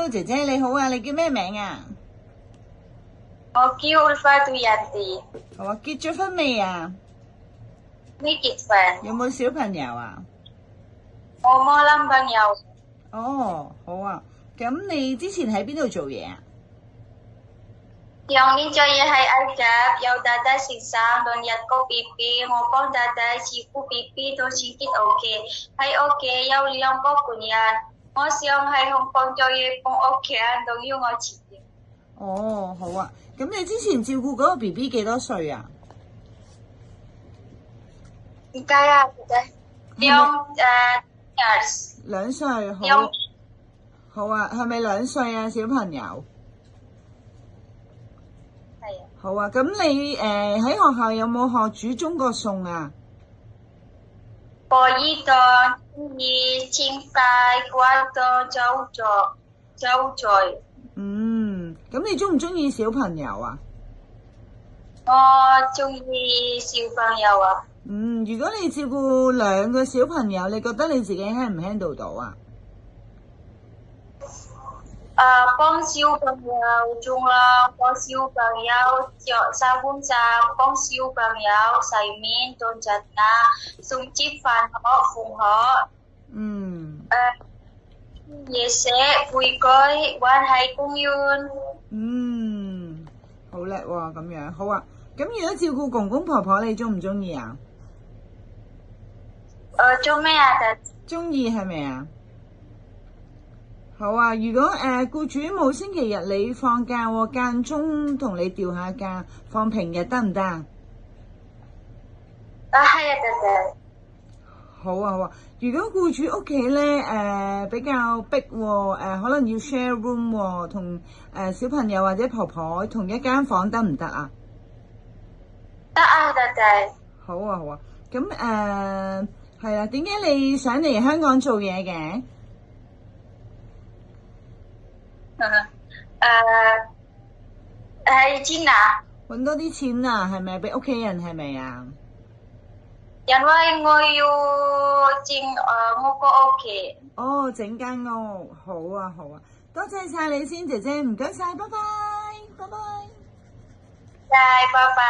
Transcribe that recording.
Hello， 姐姐你好啊，你叫咩名啊？我叫 Ulfa Duyanti，好啊，結咗婚未啊？未結婚，有冇小朋友啊？我冇男朋友。哦，好啊。咁你之前喺邊度做嘢啊？用呢做嘢喺埃及，有大大先生當日個 BB，我幫大大照顧 BB 到時結 OK。喺屋企有兩個半人，我想喺香港做嘢幫屋企人都要我辭職。哦，好啊。咁你之前照顧嗰個 BB 幾多歲啊？而家啊，years，2歲，兩好啊。係咪2歲啊？小朋友？係啊，好啊。咁你喺學校有冇學煮中國餸啊？可以當以清飯、關當酒菜。咁你中唔中意小朋友啊？我中意小朋友啊。如果你照顧2個小朋友，你覺得你自己 handle 唔 handle 到啊？幫小朋友沖涼，幫小朋友着衫換衫，幫小朋友洗面、當雜牙、送接飯盒、放學。夜社會改玩喺公園。好叻喎，咁樣好啊。咁如果照顧公公婆婆，你中唔中意啊？做咩啊？中意係咪啊？好啊。如果僱主冇星期日你放假喎，間中同你調下假，放平日得唔得啊？係啊，得。好啊好啊。如果僱主屋企咧比較逼喎，可能要 share room 喎，同小朋友或者婆婆同一間房得唔得啊？得啊，得。好啊好啊。咁係啊，點解你想嚟香港做嘢嘅？係錢啊？搵多啲錢啊，係咪俾屋企人係咪啊？因為我要整我個屋企。哦，整間屋，好啊好啊。多謝晒你先，姐姐，唔該晒，拜拜，拜拜。拜拜。